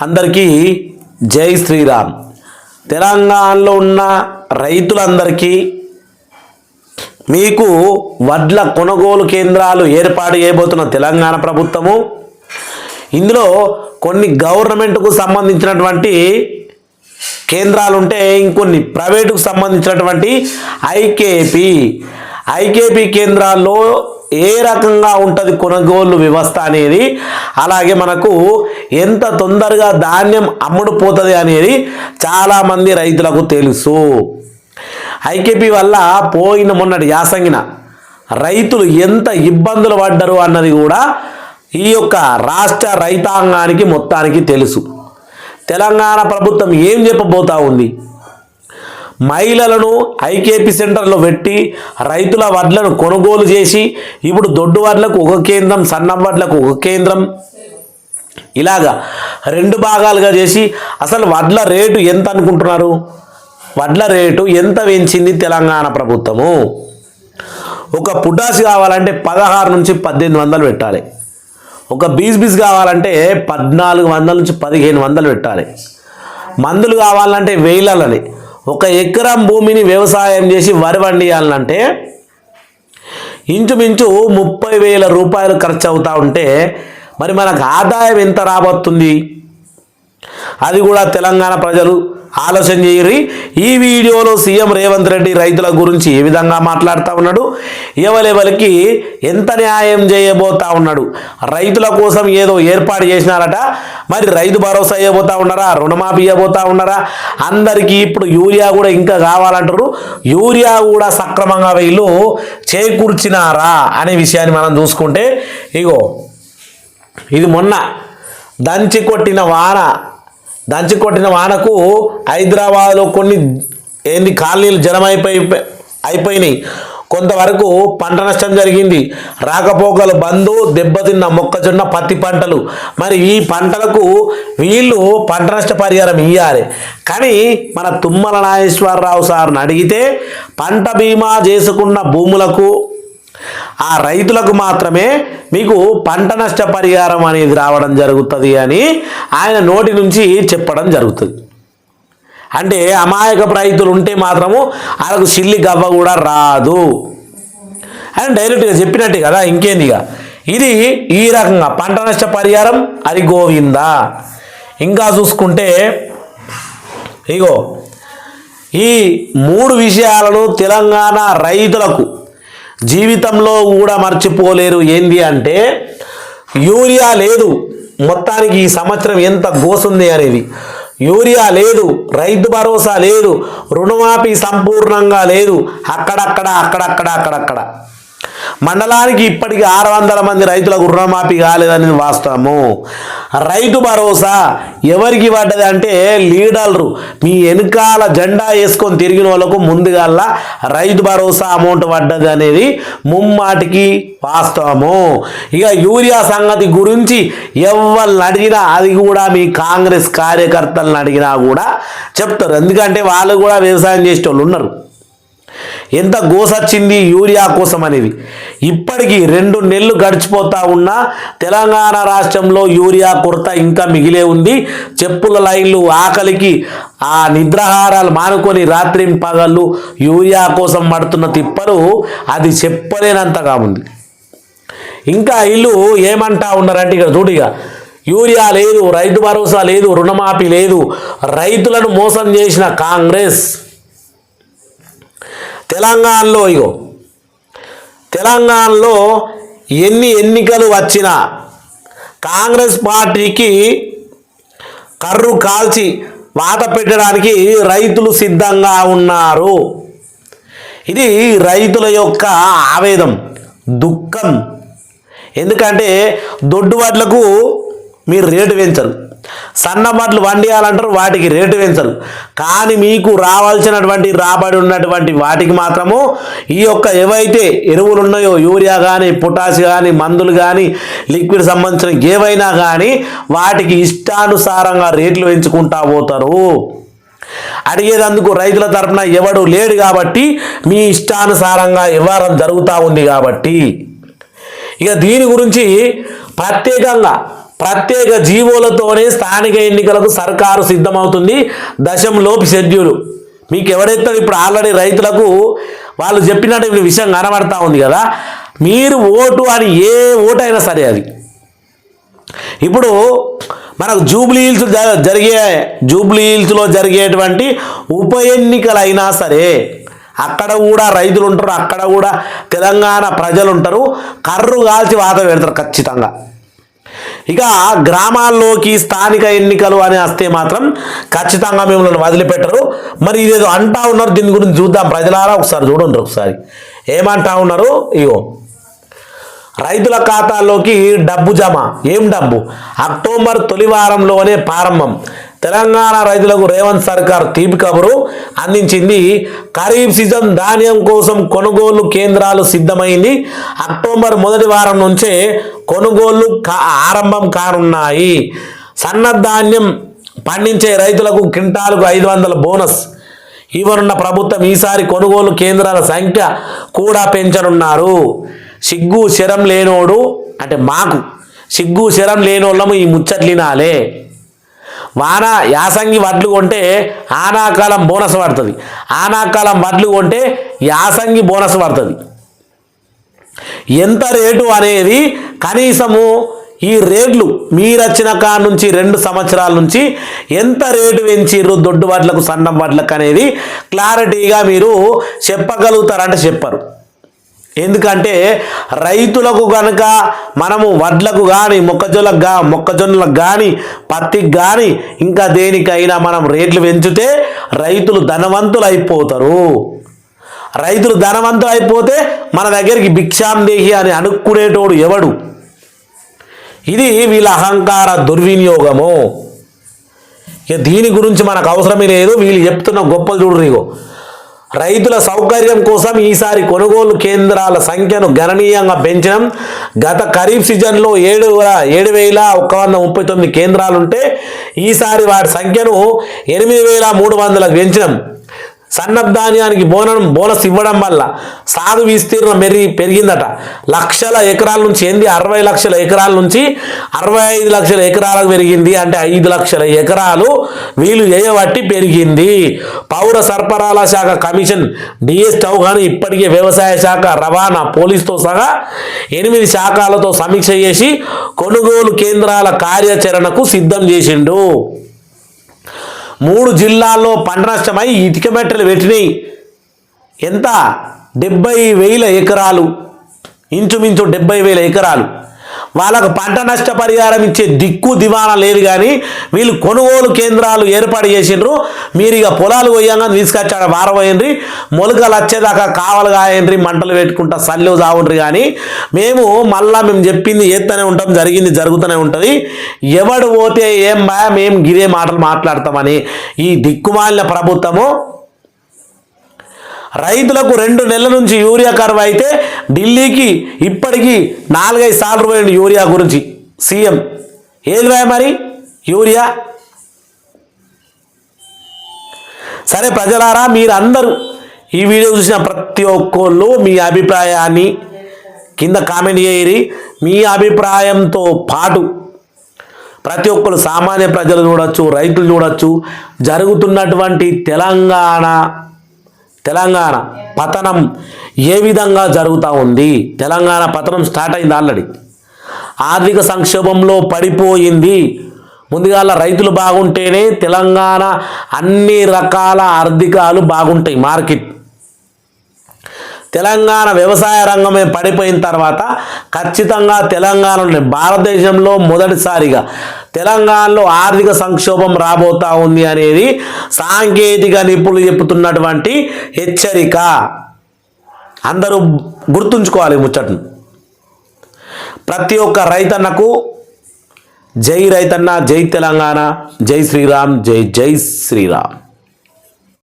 అందరికీ జై శ్రీరామ్. తెలంగాణలో ఉన్న రైతులందరికీ మీకు వడ్ల కొనుగోలు కేంద్రాలు ఏర్పాటు చేయబోతున్న తెలంగాణ ప్రభుత్వము, ఇందులో కొన్ని గవర్నమెంట్కు సంబంధించినటువంటి కేంద్రాలు ఉంటే ఇంకొన్ని ప్రైవేటుకు సంబంధించినటువంటి ఐకేపీ కేంద్రాల్లో ఏ రకంగా ఉంటుంది కొనుగోలు వ్యవస్థ అనేది, అలాగే మనకు ఎంత తొందరగా ధాన్యం అమ్ముడుపోతుంది అనేది చాలామంది రైతులకు తెలుసు. ఐకేపీ వల్ల పోయిన మొన్నటి యాసంగిన రైతులు ఎంత ఇబ్బందులు పడ్డారు అన్నది కూడా ఈ యొక్క రాష్ట్ర రైతాంగానికి మొత్తానికి తెలుసు. తెలంగాణ ప్రభుత్వం ఏం చెప్పబోతా ఉంది? మహిళలను ఐకేపీ సెంటర్లో పెట్టి రైతుల వడ్లను కొనుగోలు చేసి ఇప్పుడు దొడ్డు వడ్లకు ఒక కేంద్రం, సన్న వడ్లకు ఒక కేంద్రం, ఇలాగా రెండు భాగాలుగా చేసి అసలు వడ్ల రేటు ఎంత అనుకుంటున్నారు? వడ్ల రేటు ఎంత పెంచింది తెలంగాణ ప్రభుత్వము? ఒక పుటాసి కావాలంటే 16 నుంచి 1800 పెట్టాలి. ఒక బీస్ కావాలంటే 1400 నుంచి 1500 పెట్టాలి. మందులు కావాలంటే వేలలని. ఒక ఎకరం భూమిని వ్యవసాయం చేసి వరి పండియాలంటే ఇంచుమించు 30,000 రూపాయలు ఖర్చు అవుతూ ఉంటే మరి మనకు ఆదాయం ఎంత రాబోతుంది? అది కూడా తెలంగాణ ప్రజలు ఆలోచన చేయరి. ఈ వీడియోలో సీఎం రేవంత్ రెడ్డి రైతుల గురించి ఏ విధంగా మాట్లాడుతూ ఉన్నాడు, ఎవరెవరికి ఎంత న్యాయం చేయబోతా ఉన్నాడు, రైతుల కోసం ఏదో ఏర్పాటు చేసినారట, మరి రైతు భరోసా ఇవ్వబోతా ఉన్నారా, రుణమాఫీ ఇవ్వబోతా ఉన్నారా, అందరికీ ఇప్పుడు యూరియా కూడా ఇంకా కావాలంటారు, యూరియా కూడా సక్రమంగా వీళ్ళు చేకూర్చినారా అనే విషయాన్ని మనం చూసుకుంటే, ఇగో ఇది మొన్న దంచి కొట్టిన వానకు హైదరాబాద్లో కొన్ని కాలనీలు అయిపోయినాయి. కొంతవరకు పంట నష్టం జరిగింది. రాకపోకలు బంధు, దెబ్బతిన్న మొక్కజొన్న, పత్తి పంటలు. మరి ఈ పంటలకు వీళ్ళు పంట నష్ట పరిహారం ఇవ్వాలి. కానీ మన తుమ్మల నాగేశ్వరరావు సార్ని అడిగితే పంట బీమా చేసుకున్న భూములకు ఆ రైతులకు మాత్రమే మీకు పంట నష్ట పరిహారం అనేది రావడం జరుగుతుంది అని ఆయన నోటి నుంచి చెప్పడం జరుగుతుంది. అంటే అమాయకపు రైతులు ఉంటే మాత్రము వాళ్ళకు సిల్లి గవ్వ కూడా రాదు అని డైరెక్ట్గా చెప్పినట్టే కదా. ఇంకేందిగా ఇది ఈ రకంగా పంట నష్ట పరిహారం అది గోవిందా. ఇంకా చూసుకుంటే ఇగో ఈ 3 విషయాలను తెలంగాణ రైతులకు జీవితంలో కూడా మర్చిపోలేరు. ఏంది అంటే యూరియా లేదు, మొత్తానికి ఈ సంవత్సరం ఎంత గోసుంది అనేది. యూరియా లేదు, రైతు భరోసా లేదు, రుణమాఫీ సంపూర్ణంగా లేదు. అక్కడక్కడ మండలానికి ఇప్పటికి 600 మంది రైతులకు రుణమాఫీ కాలేదనేది వాస్తవము. రైతు భరోసా ఎవరికి పడ్డది అంటే లీడర్లు మీ వెనకాల జెండా వేసుకొని తిరిగిన వాళ్ళకు ముందుగా రైతు భరోసా అమౌంట్ పడ్డది అనేది ముమ్మాటికి వాస్తవము. ఇక యూరియా సంగతి గురించి ఎవరిని అడిగినా, అది కూడా మీ కాంగ్రెస్ కార్యకర్తలను అడిగినా కూడా చెప్తారు. ఎందుకంటే వాళ్ళు కూడా వ్యవసాయం చేసేటోళ్ళు ఉన్నారు. ఎంత గోసొచ్చింది యూరియా కోసం అనేది. ఇప్పటికీ 2 నెలలు గడిచిపోతా ఉన్నా తెలంగాణ రాష్ట్రంలో యూరియా కొరత ఇంకా మిగిలే ఉంది. చెప్పుల లైన్లు, ఆకలికి ఆ నిద్రాహారాలు మానుకొని రాత్రి పగళ్ళు యూరియా కోసం పడుతున్న తిప్పలు అది చెప్పలేనంతగా ఉంది. ఇంకా వీళ్ళు ఏమంటా ఉన్నారంటే ఇక్కడ చూడిగా యూరియా లేదు, రైతు భరోసా లేదు, రుణమాఫీ లేదు, రైతులను మోసం చేసిన కాంగ్రెస్. తెలంగాణలో ఎన్ని ఎన్నికలు వచ్చినా కాంగ్రెస్ పార్టీకి కర్రు కాల్చి వాత పెట్టడానికి రైతులు సిద్ధంగా ఉన్నారు. ఇది రైతుల యొక్క ఆవేదం, దుఃఖం. ఎందుకంటే దొడ్డు వడ్లకు మీరు రేటు పెంచరు, సన్న వడ్లు వండియాలంటారు, వాటికి రేటు పెంచరు. కానీ మీకు రావాల్సినటువంటి రాబడి ఉన్నటువంటి వాటికి మాత్రము ఈ యొక్క ఏవైతే ఎరువులు ఉన్నాయో, యూరియా కానీ, పొటాష్ కానీ, మందులు కానీ, లిక్విడ్ సంబంధించిన ఏవైనా కానీ వాటికి ఇష్టానుసారంగా రేట్లు పెంచుకుంటా పోతారు. అడిగేదందుకు రైతుల తరపున ఎవడు లేడు కాబట్టి మీ ఇష్టానుసారంగా వ్యవహారం జరుగుతూ ఉంది కాబట్టి ఇక దీని గురించి ప్రత్యేకంగా ప్రత్యేక జీవోలతోనే స్థానిక ఎన్నికలకు సర్కారు సిద్ధమవుతుంది. దశంలోపు షెడ్యూలు మీకు ఎవరైతే ఇప్పుడు ఆల్రెడీ రైతులకు వాళ్ళు చెప్పినట్టు ఈ విషయం కనబడతా ఉంది కదా. మీరు ఓటు అని ఏ ఓటు అయినా సరే అది ఇప్పుడు మనకు జూబ్లీ హిల్స్లో జరిగేటువంటి ఉప ఎన్నికలు అయినా సరే అక్కడ కూడా రైతులు ఉంటారు, అక్కడ కూడా తెలంగాణ ప్రజలు ఉంటారు, కర్రు కాల్చి వాత పెడతారు ఖచ్చితంగా. ఇక గ్రామాల్లోకి స్థానిక ఎన్నికలు అని వస్తే మాత్రం ఖచ్చితంగా మిమ్మల్ని వదిలిపెట్టరు. మరి ఇదేదో అంటా ఉన్నారు, దీని గురించి చూద్దాం ప్రజలారా, ఒకసారి చూడండి. ఒకసారి ఏమంటా ఉన్నారు, ఇగో రైతుల ఖాతాల్లోకి డబ్బు జమ. ఏం డబ్బు? అక్టోబర్ తొలి వారంలోనే ప్రారంభం. తెలంగాణ రైతులకు రేవంత్ సర్కార్ తీపి కబురు అందించింది. ఖరీఫ్ సీజన్ ధాన్యం కోసం కొనుగోలు కేంద్రాలు సిద్ధమైంది. అక్టోబర్ మొదటి వారం నుంచే కొనుగోళ్లు ఆరంభం కానున్నాయి. సన్నధాన్యం పండించే రైతులకు క్వింటాలకు 500 బోనస్ ఇవ్వనున్న ప్రభుత్వం ఈసారి కొనుగోలు కేంద్రాల సంఖ్య కూడా పెంచనున్నారు. సిగ్గు శరం లేనోడు అంటే మాకు సిగ్గు శరం లేనోళ్ళము ఈ ముచ్చట్లినాలే. వాన యాసంగి వడ్లు కొంటే ఆనాకాలం బోనస్ పడుతుంది, ఆనాకాలం వడ్లు కొంటే యాసంగి బోనస్ పడుతుంది. ఎంత రేటు అనేది కనీసము ఈ రేట్లు మీరొచ్చిన కాడ నుంచి 2 సంవత్సరాల నుంచి ఎంత రేటు పెంచిర్రు దొడ్డు వడ్లకు సన్నం వడ్లకు అనేది క్లారిటీగా మీరు చెప్పగలుగుతారంటే చెప్పరు. ఎందుకంటే రైతులకు కనుక మనము వడ్లకు కానీ మొక్కజొన్నలకు కానీ పత్తికి కానీ ఇంకా దేనికైనా మనం రేట్లు పెంచితే రైతులు ధనవంతులు అయిపోతారు. రైతులు ధనవంతులు అయిపోతే మన దగ్గరికి భిక్షాందేహి అని అనుకునేటోడు ఎవడు? ఇది వీళ్ళ అహంకార దుర్వినియోగము. ఇక దీని గురించి మనకు అవసరమే లేదు. వీళ్ళు చెప్తున్న గొప్పలు చూడరు. ఇగో రైతుల సౌకర్యం కోసం ఈసారి కొనుగోలు కేంద్రాల సంఖ్యను గణనీయంగా పెంచడం. గత ఖరీఫ్ సీజన్లో 7,139 కేంద్రాలుంటే ఈసారి వాటి సంఖ్యను 8,300కు పెంచడం. సన్నధాన్యానికి బోనస్ ఇవ్వడం వల్ల సాగు విస్తీర్ణం పెరిగిందట. లక్షల ఎకరాల నుంచి 60 లక్షల ఎకరాల నుంచి 65 లక్షల ఎకరాలకు పెరిగింది. అంటే 5 లక్షల ఎకరాలు వీళ్ళు చేయబట్టి పెరిగింది. పౌర సరఫరాల శాఖ కమిషన్ డిఎస్ చౌహాన్ ఇప్పటికే వ్యవసాయ శాఖ, రవాణా, పోలీసుతో సహా 8 శాఖలతో సమీక్ష చేసి కొనుగోలు కేంద్రాల కార్యాచరణకు సిద్ధం చేసిండు. 3 జిల్లాల్లో పంట నష్టమై ఇటుక మెట్టలు పెట్టినాయి. ఎంత? 70,000 ఎకరాలు, ఇంచుమించు 70,000 ఎకరాలు. వాళ్ళకు పంట నష్ట పరిహారం ఇచ్చే దిక్కు దివాణా లేదు. కానీ వీళ్ళు కొనుగోలు కేంద్రాలు ఏర్పాటు చేసిండ్రు. మీరు ఇక పొలాలు పోయంగా తీసుకొచ్చాడు వారపోయిండ్రి, మొలకలు వచ్చేదాకా కావలు కాయండ్రి, మంటలు పెట్టుకుంటా సల్లు చావుండ్రి. కానీ మేము చెప్పింది చేస్తూనే ఉంటాం, జరిగింది జరుగుతూనే ఉంటుంది. ఎవడు పోతే ఏం బా మేము గిరే మాటలు మాట్లాడతామని ఈ దిక్కుమాలిన ప్రభుత్వము రైతులకు 2 నెలల నుంచి యూరియా కరువు అయితే ఢిల్లీకి ఇప్పటికీ 4-5 సార్లు పోయింది యూరియా గురించి సీఎం. ఏది మరి యూరియా? సరే ప్రజలారా, మీరందరూ ఈ వీడియో చూసిన ప్రతి ఒక్కళ్ళు మీ అభిప్రాయాన్ని కింద కామెంట్ చేయరి. మీ అభిప్రాయంతో పాటు ప్రతి ఒక్కరు సామాన్య ప్రజలు చూడొచ్చు, రైతులు చూడొచ్చు, జరుగుతున్నటువంటి తెలంగాణ పతనం ఏ విధంగా జరుగుతూ ఉంది. తెలంగాణ పతనం స్టార్ట్ అయింది ఆల్రెడీ. ఆర్థిక సంక్షోభంలో పడిపోయింది. ముందుగా రైతులు బాగుంటేనే తెలంగాణ అన్ని రకాల ఆర్థికాలు బాగుంటాయి. మార్కెట్ తెలంగాణ వ్యవసాయ రంగమే పడిపోయిన తర్వాత ఖచ్చితంగా తెలంగాణలో భారతదేశంలో మొదటిసారిగా తెలంగాణలో ఆర్థిక సంక్షోభం రాబోతా ఉంది అనేది సాంకేతిక నిపుణులు చెప్తున్నటువంటి హెచ్చరిక. అందరూ గుర్తుంచుకోవాలి ముచ్చటను. ప్రతి ఒక్క రైతన్నకు జై రైతన్న, జై తెలంగాణ, జై శ్రీరామ్, జై శ్రీరామ్.